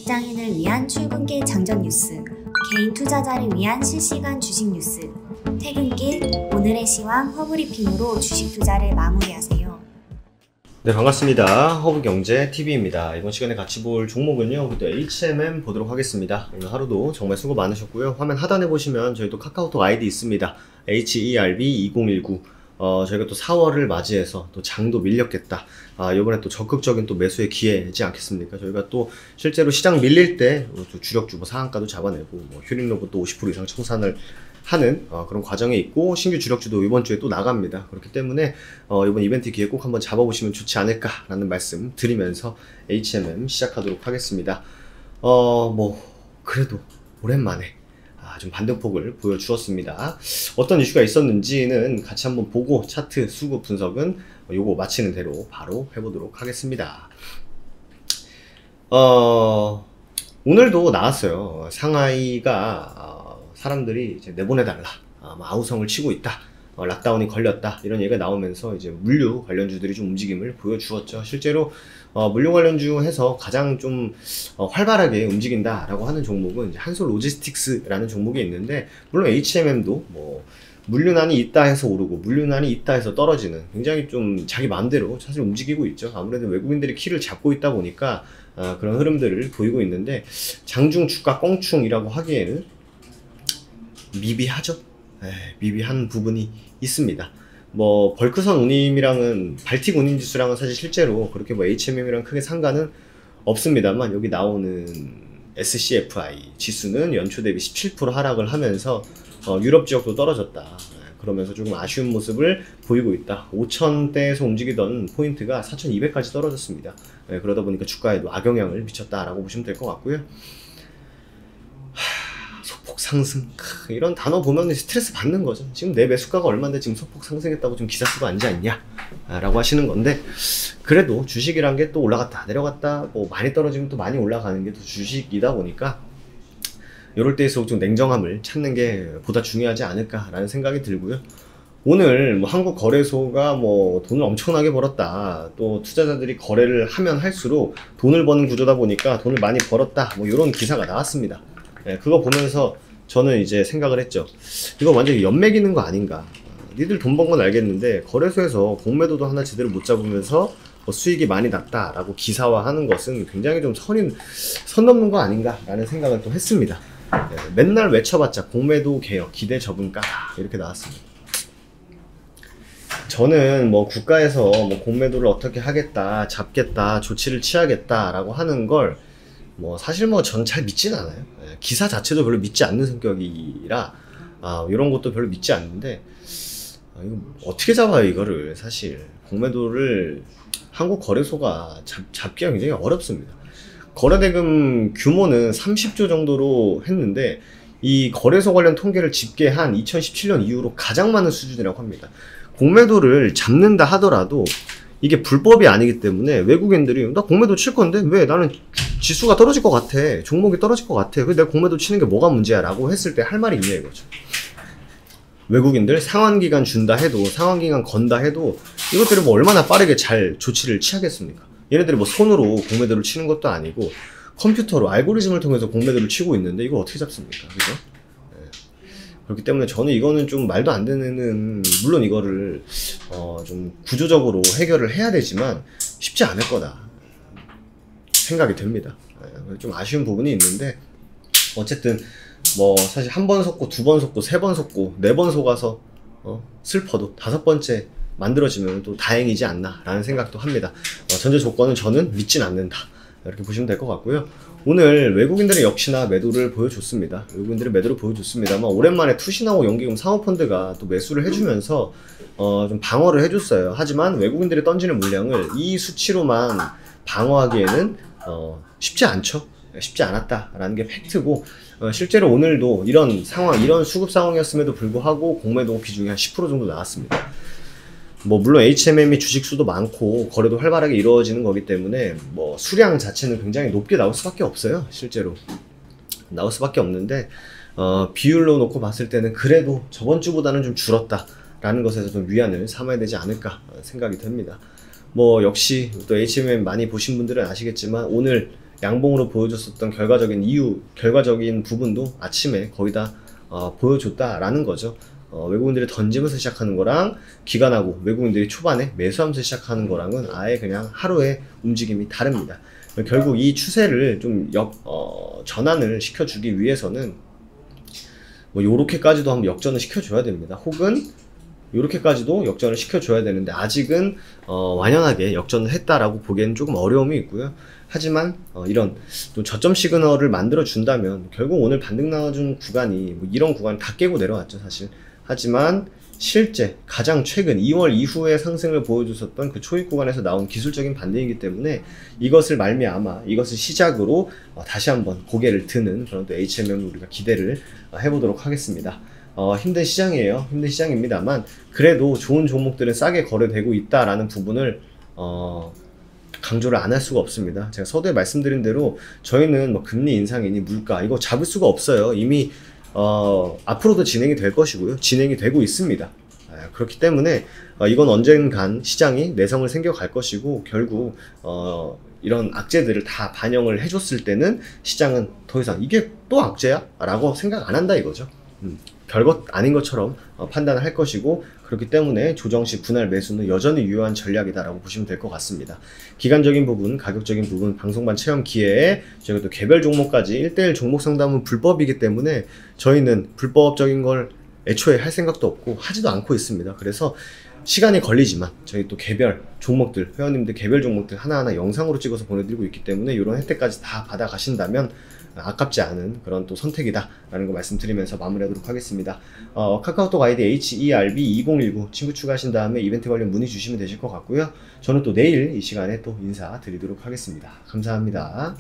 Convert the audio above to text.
직장인을 위한 출근길 장전 뉴스, 개인 투자자를 위한 실시간 주식 뉴스, 퇴근길 오늘의 시황 허브리핑으로 주식 투자를 마무리하세요. 네, 반갑습니다. 허브경제TV입니다. 이번 시간에 같이 볼 종목은요, 또 HMM 보도록 하겠습니다. 오늘 하루도 정말 수고 많으셨고요. 화면 하단에 보시면 저희 또 카카오톡 아이디 있습니다. HERB2019. 저희가 또 4월을 맞이해서 또 장도 밀렸겠다. 이번에 또 적극적인 또 매수의 기회지 않겠습니까? 저희가 또 실제로 시장 밀릴 때 또 주력주 상한가도 잡아내고 휴림로봇 또 50% 이상 청산을 하는 그런 과정에 있고, 신규 주력주도 이번 주에 또 나갑니다. 그렇기 때문에 이번 이벤트 기회 꼭 한번 잡아보시면 좋지 않을까라는 말씀 드리면서 HMM 시작하도록 하겠습니다. 그래도 오랜만에 좀 반등폭을 보여주었습니다. 어떤 이슈가 있었는지는 같이 한번 보고 차트 수급 분석은 요거 마치는 대로 바로 해보도록 하겠습니다. 오늘도 나왔어요. 상하이가 사람들이 이제 내보내달라, 아우성을 치고 있다, 락다운이 걸렸다, 이런 얘기가 나오면서 이제 물류 관련주들이 좀 움직임을 보여주었죠. 실제로 물류 관련주 해서 가장 좀 활발하게 움직인다라고 하는 종목은 이제 한솔 로지스틱스라는 종목이 있는데, 물론 HMM도 물류난이 있다 해서 오르고 물류난이 있다 해서 떨어지는, 굉장히 좀 자기 마음대로 사실 움직이고 있죠. 아무래도 외국인들이 키를 잡고 있다 보니까 그런 흐름들을 보이고 있는데, 장중 주가 껑충이라고 하기에는 미비하죠. 미비한 부분이 있습니다. 벌크선 운임이랑은, 발틱 운임 지수랑은 사실 실제로 그렇게 HMM이랑 크게 상관은 없습니다만, 여기 나오는 SCFI 지수는 연초 대비 17% 하락을 하면서 유럽 지역도 떨어졌다. 그러면서 조금 아쉬운 모습을 보이고 있다. 5,000대에서 움직이던 포인트가 4,200까지 떨어졌습니다. 그러다 보니까 주가에도 악영향을 미쳤다라고 보시면 될 것 같고요. 소폭 상승, 이런 단어 보면 스트레스 받는 거죠. 지금 내 매수가가 얼마인데 지금 소폭 상승했다고 좀 기사 쓰고 앉아있냐 라고 하시는 건데, 그래도 주식이란 게 또 올라갔다 내려갔다 많이 떨어지면 또 많이 올라가는 게 또 주식이다 보니까, 이럴 때일수록 좀 냉정함을 찾는 게 보다 중요하지 않을까라는 생각이 들고요. 오늘 한국거래소가 돈을 엄청나게 벌었다, 또 투자자들이 거래를 하면 할수록 돈을 버는 구조다 보니까 돈을 많이 벌었다, 이런 기사가 나왔습니다. 그거 보면서 저는 이제 생각을 했죠. 이거 완전히 연맥이는 거 아닌가. 니들 돈 번 건 알겠는데 거래소에서 공매도도 하나 제대로 못 잡으면서 수익이 많이 났다라고 기사화하는 것은 굉장히 좀 선 넘는 거 아닌가 라는 생각을 또 했습니다. 맨날 외쳐봤자 공매도 개혁, 기대 접은 까다, 이렇게 나왔습니다. 저는 국가에서 공매도를 어떻게 하겠다, 잡겠다, 조치를 취하겠다 라고 하는 걸 사실 전 잘 믿진 않아요. 기사 자체도 별로 믿지 않는 성격이라 이런 것도 별로 믿지 않는데, 이거 어떻게 잡아요 이거를. 사실 공매도를 한국 거래소가 잡기가 굉장히 어렵습니다. 거래대금 규모는 30조 정도로 했는데, 이 거래소 관련 통계를 집계한 2017년 이후로 가장 많은 수준이라고 합니다. 공매도를 잡는다 하더라도 이게 불법이 아니기 때문에 외국인들이 나 공매도 칠 건데 왜, 나는 지수가 떨어질 것 같아, 종목이 떨어질 것 같아, 근데 내가 공매도 치는 게 뭐가 문제야 라고 했을 때 할 말이 있냐 이거죠. 외국인들 상환기간 준다 해도, 상환기간 건다 해도 이것들이 얼마나 빠르게 잘 조치를 취하겠습니까? 얘네들이 손으로 공매도를 치는 것도 아니고 컴퓨터로 알고리즘을 통해서 공매도를 치고 있는데 이걸 어떻게 잡습니까? 그죠? 그렇기 때문에 저는 이거는 좀 말도 안 되는, 물론 이거를 좀 구조적으로 해결을 해야 되지만 쉽지 않을 거다 생각이 듭니다. 좀 아쉬운 부분이 있는데, 어쨌든 사실 한 번 속고, 두 번 속고, 세 번 속고, 네 번 속아서 슬퍼도 다섯 번째 만들어지면 또 다행이지 않나 라는 생각도 합니다. 전제 조건은 저는 믿진 않는다, 이렇게 보시면 될 것 같고요. 오늘 외국인들은 역시나 매도를 보여줬습니다. 외국인들은 매도를 보여줬습니다만, 오랜만에 투신하고 연기금 사모펀드가 또 매수를 해주면서 좀 방어를 해줬어요. 하지만 외국인들이 던지는 물량을 이 수치로만 방어하기에는 쉽지 않죠. 쉽지 않았다라는 게 팩트고, 실제로 오늘도 이런 상황, 이런 수급 상황이었음에도 불구하고 공매도 비중이 한 10% 정도 나왔습니다. 물론 HMM이 주식수도 많고 거래도 활발하게 이루어지는 거기 때문에 수량 자체는 굉장히 높게 나올 수밖에 없어요. 실제로 나올 수밖에 없는데, 비율로 놓고 봤을 때는 그래도 저번 주보다는 좀 줄었다 라는 것에서 좀 위안을 삼아야 되지 않을까 생각이 듭니다. 역시 또 HMM 많이 보신 분들은 아시겠지만, 오늘 양봉으로 보여줬었던 결과적인 부분도 아침에 거의 다 보여줬다라는 거죠. 외국인들이 던지면서 시작하는 거랑 기관하고 외국인들이 초반에 매수하면서 시작하는 거랑은 아예 그냥 하루의 움직임이 다릅니다. 결국 이 추세를 좀 전환을 시켜주기 위해서는 뭐 요렇게까지도 한번 역전을 시켜줘야 됩니다. 혹은 요렇게까지도 역전을 시켜줘야 되는데 아직은 완연하게 역전을 했다라고 보기에는 조금 어려움이 있고요. 하지만 이런 또 저점 시그널을 만들어 준다면 결국 오늘 반등 나와준 구간이 뭐 이런 구간 다 깨고 내려왔죠 사실. 하지만 실제 가장 최근 2월 이후에 상승을 보여줬었던 그 초입 구간에서 나온 기술적인 반등이기 때문에 이것을 말미암아 이것을 시작으로 다시 한번 고개를 드는 그런 또 HMM을 우리가 기대를 해보도록 하겠습니다. 힘든 시장이에요. 힘든 시장입니다만 그래도 좋은 종목들은 싸게 거래되고 있다라는 부분을 강조를 안 할 수가 없습니다. 제가 서두에 말씀드린 대로 저희는 뭐 금리 인상이니 물가 이거 잡을 수가 없어요. 이미 앞으로도 진행이 될 것이고요. 진행이 되고 있습니다. 그렇기 때문에 이건 언젠간 시장이 내성을 생겨갈 것이고 결국 이런 악재들을 다 반영을 해줬을 때는 시장은 더 이상 이게 또 악재야? 라고 생각 안 한다 이거죠. 별것 아닌 것처럼 판단을 할 것이고 그렇기 때문에 조정시 분할 매수는 여전히 유효한 전략이다라고 보시면 될 것 같습니다. 기간적인 부분, 가격적인 부분, 방송반 체험 기회에 저희가 또 개별 종목까지 1대1 종목 상담은 불법이기 때문에 저희는 불법적인 걸 애초에 할 생각도 없고 하지도 않고 있습니다. 그래서 시간이 걸리지만 저희 또 개별 종목들, 회원님들 개별 종목들 하나하나 영상으로 찍어서 보내드리고 있기 때문에 이런 혜택까지 다 받아가신다면 아깝지 않은 그런 또 선택이다 라는 거 말씀드리면서 마무리하도록 하겠습니다. 카카오톡 아이디 HERB2019 친구 추가하신 다음에 이벤트 관련 문의 주시면 되실 것 같고요. 저는 또 내일 이 시간에 또 인사드리도록 하겠습니다. 감사합니다.